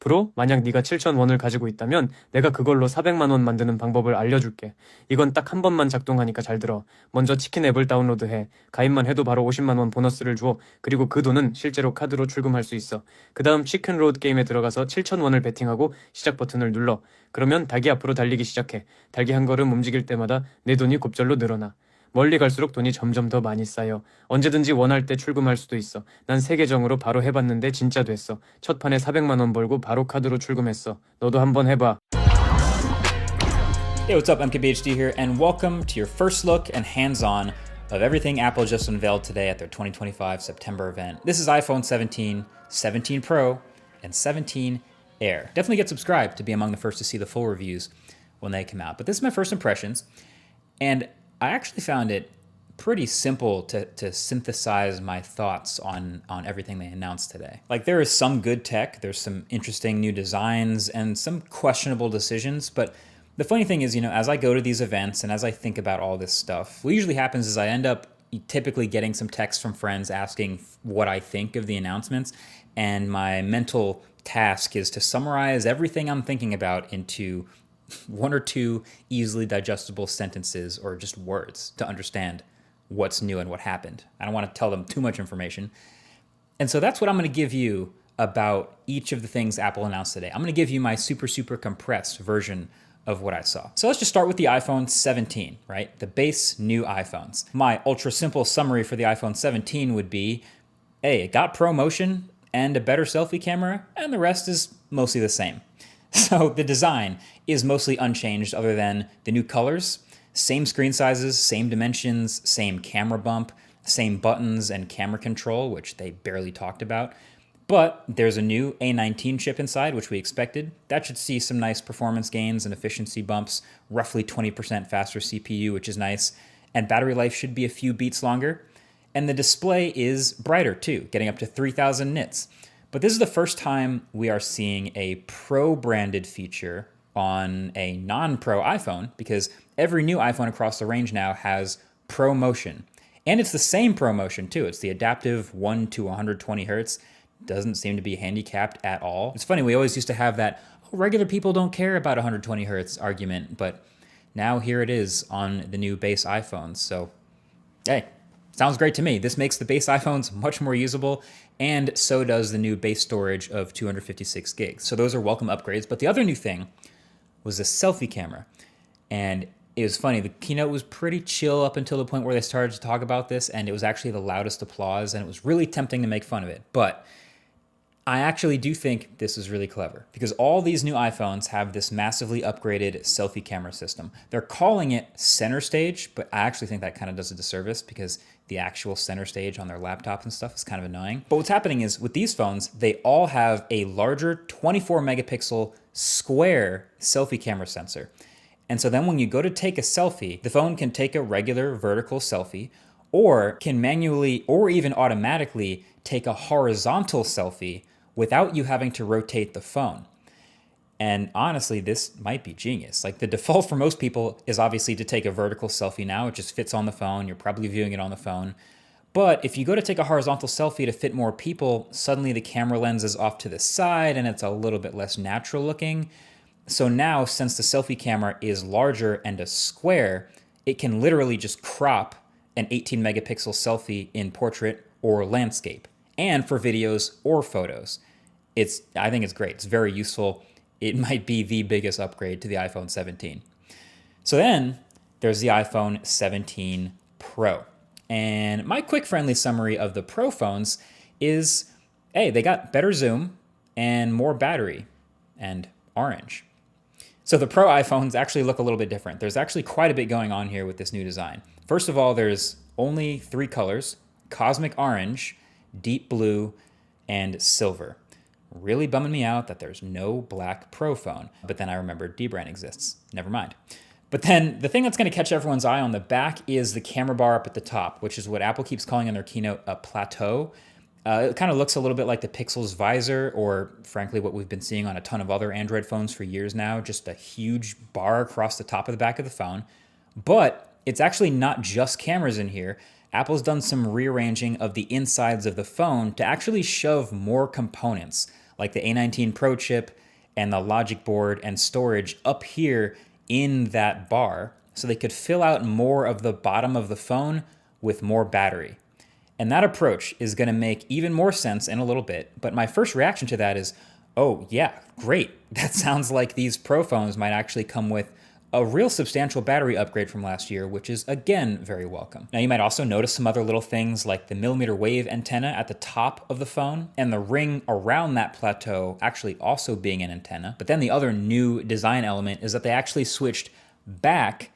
앞으로 만약 네가 7,000원을 가지고 있다면 내가 그걸로 400만 원 만드는 방법을 알려줄게. 이건 딱 한 번만 작동하니까 잘 들어. 먼저 치킨 앱을 다운로드해. 가입만 해도 바로 50만 원 보너스를 줘. 그리고 그 돈은 실제로 카드로 출금할 수 있어. 그 다음 치킨 로드 게임에 들어가서 7,000원을 베팅하고 시작 버튼을 눌러. 그러면 닭이 앞으로 달리기 시작해. 닭이 한 걸음 움직일 때마다 내 돈이 곱절로 늘어나. 멀리 갈수록 돈이 점점 더 많이 쌓여. 언제든지 원할 때 출금할 수도 있어. 난 새 계정으로 바로 해봤는데 진짜 됐어. 첫 판에 400만 원 벌고 바로 카드로 출금했어. 너도 한번 해봐. Hey, what's up? MKBHD here, and welcome to your first look and hands-on of everything Apple just unveiled today at their 2025 September event. This is iPhone 17, 17 Pro, and 17 Air. Definitely get subscribed to be among the first to see the full reviews when they come out. But this is my first impressions, and I actually found it pretty simple to synthesize my thoughts on everything they announced today. Like, there is some good tech, there's some interesting new designs, and some questionable decisions, but the funny thing is, as I go to these events and as I think about all this stuff, what usually happens is I end up typically getting some texts from friends asking what I think of the announcements, and my mental task is to summarize everything I'm thinking about into one or two easily digestible sentences or just words to understand what's new and what happened. I don't want to tell them too much information. And so that's what I'm going to give you about each of the things Apple announced today. I'm going to give you my super compressed version of what I saw. So let's just start with the iPhone 17, right? The base new iPhones. My ultra simple summary for the iPhone 17 would be, hey, it got ProMotion and a better selfie camera, and the rest is mostly the same. So the design is mostly unchanged other than the new colors, same screen sizes, same dimensions, same camera bump, same buttons and camera control, which they barely talked about. But there's a new A19 chip inside, which we expected. That should see some nice performance gains and efficiency bumps, roughly 20% faster CPU, which is nice. And battery life should be a few beats longer. And the display is brighter too, getting up to 3000 nits. But this is the first time we are seeing a Pro-branded feature on a non-Pro iPhone, because every new iPhone across the range now has ProMotion. And it's the same ProMotion too. It's the adaptive 1 to 120 hertz. Doesn't seem to be handicapped at all. It's funny, we always used to have that, oh, regular people don't care about 120 hertz argument, but now here it is on the new base iPhones. So, hey, sounds great to me. This makes the base iPhones much more usable, and so does the new base storage of 256 gigs. So those are welcome upgrades. But the other new thing was the selfie camera. And it was funny, the keynote was pretty chill up until the point where they started to talk about this, and it was actually the loudest applause, and it was really tempting to make fun of it. But I actually do think this is really clever, because all these new iPhones have this massively upgraded selfie camera system. They're calling it center stage, but I actually think that kind of does a disservice, because the actual center stage on their laptops and stuff is kind of annoying. But what's happening is with these phones, they all have a larger 24 megapixel square selfie camera sensor. And so then when you go to take a selfie, the phone can take a regular vertical selfie, or can manually or even automatically take a horizontal selfie without you having to rotate the phone. And honestly, this might be genius. Like, the default for most people is obviously to take a vertical selfie now. It just fits on the phone. You're probably viewing it on the phone. But if you go to take a horizontal selfie to fit more people, suddenly the camera lens is off to the side and it's a little bit less natural looking. So now, since the selfie camera is larger and a square, it can literally just crop an 18 megapixel selfie in portrait or landscape, and for videos or photos. I think it's great. It's very useful. It might be the biggest upgrade to the iPhone 17. So then there's the iPhone 17 Pro. And my quick friendly summary of the Pro phones is, hey, they got better zoom and more battery and orange. So the Pro iPhones actually look a little bit different. There's actually quite a bit going on here with this new design. First of all, there's only 3 colors: cosmic orange, deep blue, and silver. Really bumming me out that there's no black Pro phone. But then I remembered dbrand exists. Never mind. But then the thing that's going to catch everyone's eye on the back is the camera bar up at the top, which is what Apple keeps calling in their keynote a plateau. It kind of looks a little bit like the Pixel's visor, or frankly what we've been seeing on a ton of other Android phones for years now, just a huge bar across the top of the back of the phone. But it's actually not just cameras in here. Apple's done some rearranging of the insides of the phone to actually shove more components, like the A19 Pro chip and the logic board and storage up here in that bar so they could fill out more of the bottom of the phone with more battery. And that approach is going to make even more sense in a little bit. But my first reaction to that is, oh, yeah, great. That sounds like these Pro phones might actually come with a real substantial battery upgrade from last year, which is, again, very welcome. Now, you might also notice some other little things like the millimeter wave antenna at the top of the phone and the ring around that plateau actually also being an antenna. But then the other new design element is that they actually switched back